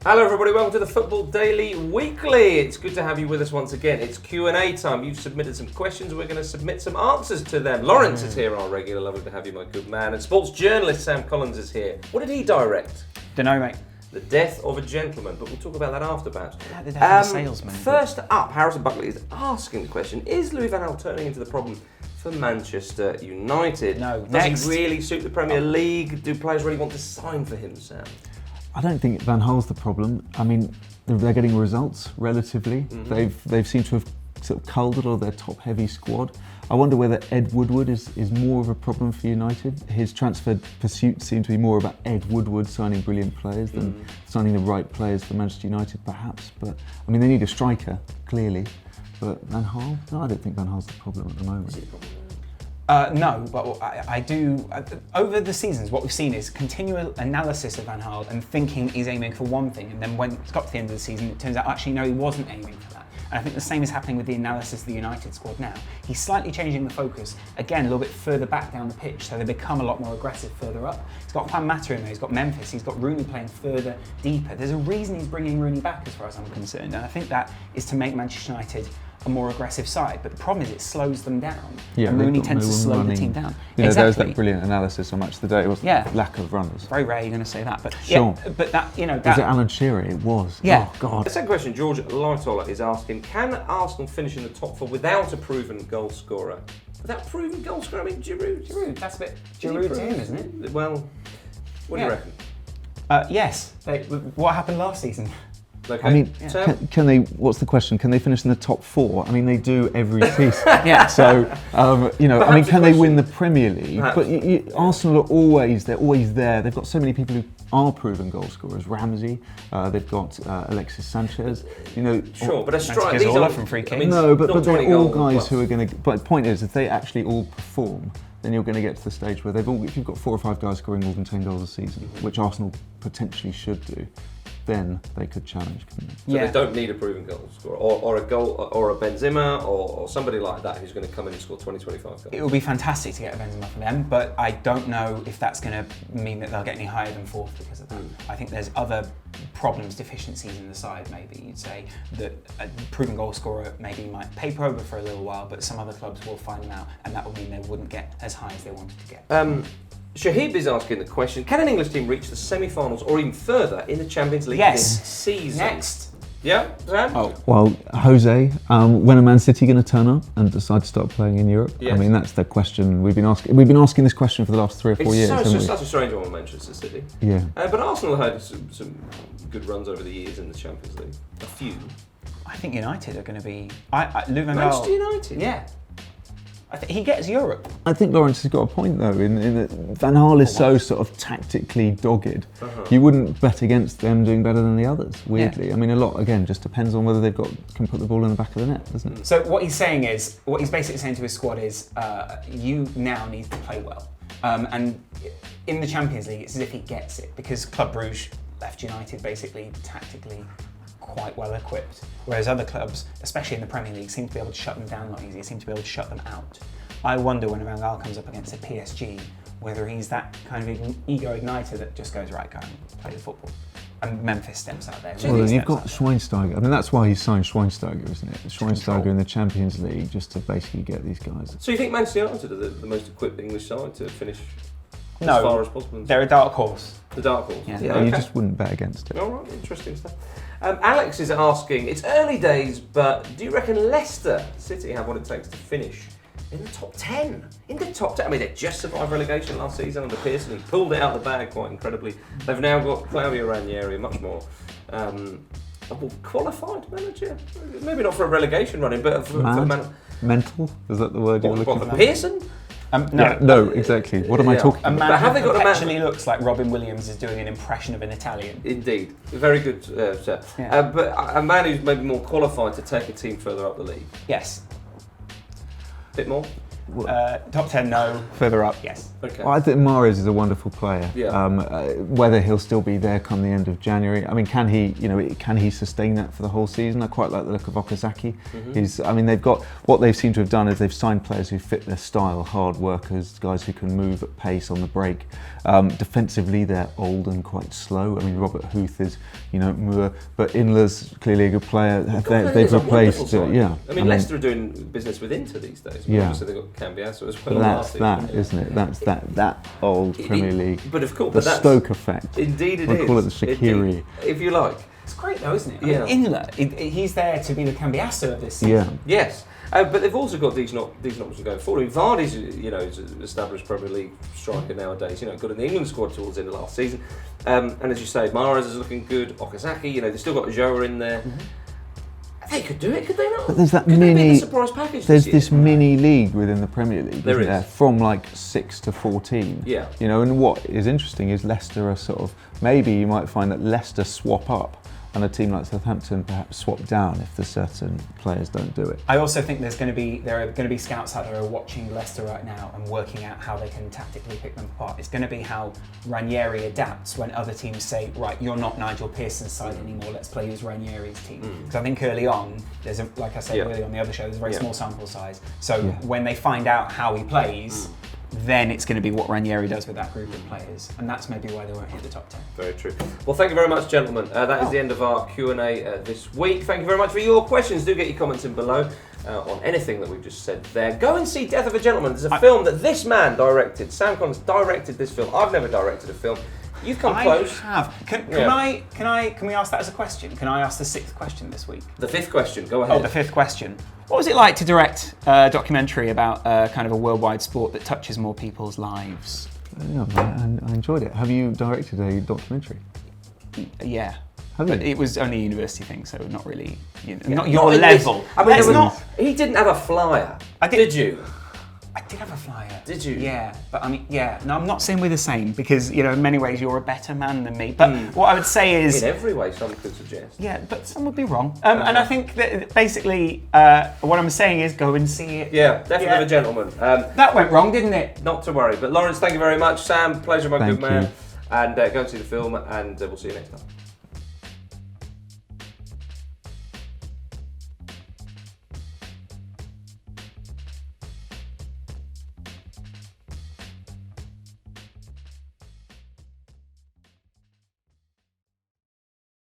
Hello everybody, welcome to the Football Daily Weekly. It's good to have you with us once again. It's Q&A time. You've submitted some questions, we're going to submit some answers to them. Laurence is here, our regular, lovely to have you, my good man. And sports journalist Sam Collins is here. What did he direct? Dunno, mate. The Death of a Gentleman, but we'll talk about that after, perhaps. The Death of a Salesman. First up, Harrison Buckley is asking the question, is Louis Van Gaal turning into the problem for Manchester United? No. Does he really suit the Premier League? Do players really want to sign for him, Sam? I don't think Van Gaal's the problem. I mean, they're getting results relatively. Mm-hmm. They've seemed to have sort of culled a lot of their top-heavy squad. I wonder whether Ed Woodward is more of a problem for United. His transfer pursuits seem to be more about Ed Woodward signing brilliant players than signing the right players for Manchester United, perhaps. But I mean, they need a striker, clearly. But Van Gaal? No, I don't think Van Gaal's the problem at the moment. Is he the problem? No, but I do. Over the seasons, what we've seen is continual analysis of Van Gaal and thinking he's aiming for one thing, and then when it's got to the end of the season, it turns out actually no, he wasn't aiming for that. And I think the same is happening with the analysis of the United squad now. He's slightly changing the focus, again, a little bit further back down the pitch, so they become a lot more aggressive further up. He's got Juan Mata in there, he's got Memphis, he's got Rooney playing further, deeper. There's a reason he's bringing Rooney back as far as I'm concerned, and I think that is to make Manchester United a more aggressive side, but the problem is it slows them down. Yeah, and Rooney tends to slow the team down. You know, exactly. There's that brilliant analysis on Match of the Day. It was lack of runners. Very rare you're going to say that, but sure. Yeah, but that, you know, Was it Alan Shearer? It was. Yeah. Oh God. The second question, George Lightoller is asking, can Arsenal finish in the top four without a proven goal scorer? Without a proven goal scorer? I mean, Giroud. That's a bit Giroud to him, isn't it? Well, what do you reckon? Yes. What happened last season? Okay. I mean, can they? What's the question? Can they finish in the top four? I mean, they do every season. Yeah. So, you know, Perhaps I mean, can they win the question- Premier League? Perhaps. But Arsenal are always there. They've got so many people who are proven goal scorers. Ramsey. They've got Alexis Sanchez. You know. Sure, but a strike. These These are are from free kicks. I mean, No, but not they're 20 all goals guys plus. who are going to. But the point is, if they actually all perform, then you're going to get to the stage where they've all. If you've got 4 or 5 guys scoring more than 10 goals a season, which Arsenal potentially should do, then they could challenge, couldn't they? So they don't need a proven goal scorer, or a goal, or a Benzema, or somebody like that who's going to come in and score 20, 25 goals. It would be fantastic to get a Benzema for them, but I don't know if that's going to mean that they'll get any higher than 4th because of that. I think there's other problems, deficiencies in the side. Maybe you'd say that a proven goal scorer maybe might paper over for a little while, but some other clubs will find them out, and that would mean they wouldn't get as high as they wanted to get. Shahib is asking the question, can an English team reach the semi-finals or even further in the Champions League Yes. this season? Next. Yeah, Sam? Oh, well, Jose, when are Man City going to turn up and decide to start playing in Europe? Yes. I mean, that's the question we've been asking. We've been asking this question for the last 3 or 4 years. It's haven't we? such a strange one with Manchester City. Yeah. But Arsenal had some good runs over the years in the Champions League. A few. I think United are going to be. Louis Van Gaal. Manchester United? Yeah. I think he gets Europe. I think Laurence has got a point though, in that Van Gaal is so sort of tactically dogged. You wouldn't bet against them doing better than the others, weirdly. Yeah. I mean, a lot, again, just depends on whether can put the ball in the back of the net, doesn't it? So what he's basically saying to his squad is, you now need to play well. And in the Champions League, it's as if he gets it, because Club Brugge left United basically tactically quite well equipped, whereas other clubs, especially in the Premier League, seem to be able to shut them down a lot easier, seem to be able to shut them out. I wonder when Van Gaal comes up against a PSG, whether he's that kind of ego igniter that just goes, right, go and play the football. And Memphis steps out there. Well, then you've got Schweinsteiger. I mean, that's why he signed Schweinsteiger, isn't it? Schweinsteiger in the Champions League, just to basically get these guys. So you think Manchester United are the most equipped English side to finish as No, far as possible? they're a dark horse. The dark horse? Yeah. Yeah, you just wouldn't bet against it. All right, interesting stuff. Alex is asking, it's early days, but do you reckon Leicester City have what it takes to finish in the top 10? In the top 10? I mean, they just survived relegation last season under Pearson. He pulled it out of the bag quite incredibly. They've now got Claudio Ranieri, much more qualified manager. Maybe not for a relegation running, but for Mental? Is that the word you were looking for for? Pearson? No, exactly. What am I talking A about? man But have who they got a man- actually looks like Robin Williams is doing an impression of an Italian. Indeed. Very good, sir. Yeah. But a man who's maybe more qualified to take a team further up the league. Yes. Bit more? Top 10, no. Further up, yes. Okay. Well, I think Mahrez is a wonderful player. Yeah. Whether he'll still be there come the end of January, I mean, can he sustain that for the whole season? I quite like the look of Okazaki. They've got what they've seemed to have done is they've signed players who fit their style, hard workers, guys who can move at pace on the break. Defensively, they're old and quite slow. I mean, Robert Huth is, but Inler's clearly a good player. They've replaced, I mean, Leicester are doing business with Inter these days. Yeah. So they've got Cambiasso as well. That's that, isn't it? That's that old Premier League. But of course, the Stoke effect. Indeed, it is. We'll call it the Shaqiri. If you like. It's great though, isn't it? Yeah. I mean, Inler, he's there to be the Cambiasso of this season. Yeah. Yes. But they've also got decent options going forward. Vardy's, is an established Premier League striker nowadays. Got in the England squad towards the end of last season. And as you say, Mahrez is looking good. Okazaki, they've still got Joa in there. They could do it, could they not? But there's that could mini. They be the surprise package There's this mini league within the Premier League. There isn't is. there? From like 6 to 14. Yeah. And what is interesting is Leicester are sort of, maybe you might find that Leicester swap up and a team like Southampton perhaps swap down if the certain players don't do it. I also think there are going to be scouts out there who are watching Leicester right now and working out how they can tactically pick them apart. It's going to be how Ranieri adapts when other teams say, right, you're not Nigel Pearson's side anymore, let's play as Ranieri's team. Because I think early on, like I said earlier on the other show, there's a very small sample size. So when they find out how he plays, then it's going to be what Ranieri does with that group of players, and that's maybe why they won't hit the top 10. Very true. Well, thank you very much, gentlemen. That is the end of our Q&A this week. Thank you very much for your questions. Do get your comments in below on anything that we've just said there. Go and see Death of a Gentleman. There's a film that this man directed. Sam Collins directed this film. I've never directed a film. You've come close. I have. Can we ask that as a question? Can I ask the 6th question this week? The 5th question. Go ahead. Oh, the 5th question. What was it like to direct a documentary about kind of a worldwide sport that touches more people's lives? Yeah, I enjoyed it. Have you directed a documentary? Yeah. Have But you? it was only a university thing, so not really, not your level. He didn't have a flyer. Did you? I did have a flyer. Did you? Yeah, but I mean, no, I'm not saying we're the same because, in many ways you're a better man than me. But what I would say is... In every way, some could suggest. Yeah, but some would be wrong. And I think that basically what I'm saying is go and see it. Yeah, definitely a gentleman. That went wrong, didn't it? Not to worry. But Laurence, thank you very much. Sam, pleasure, my Thank good man. you. And go and see the film, and we'll see you next time.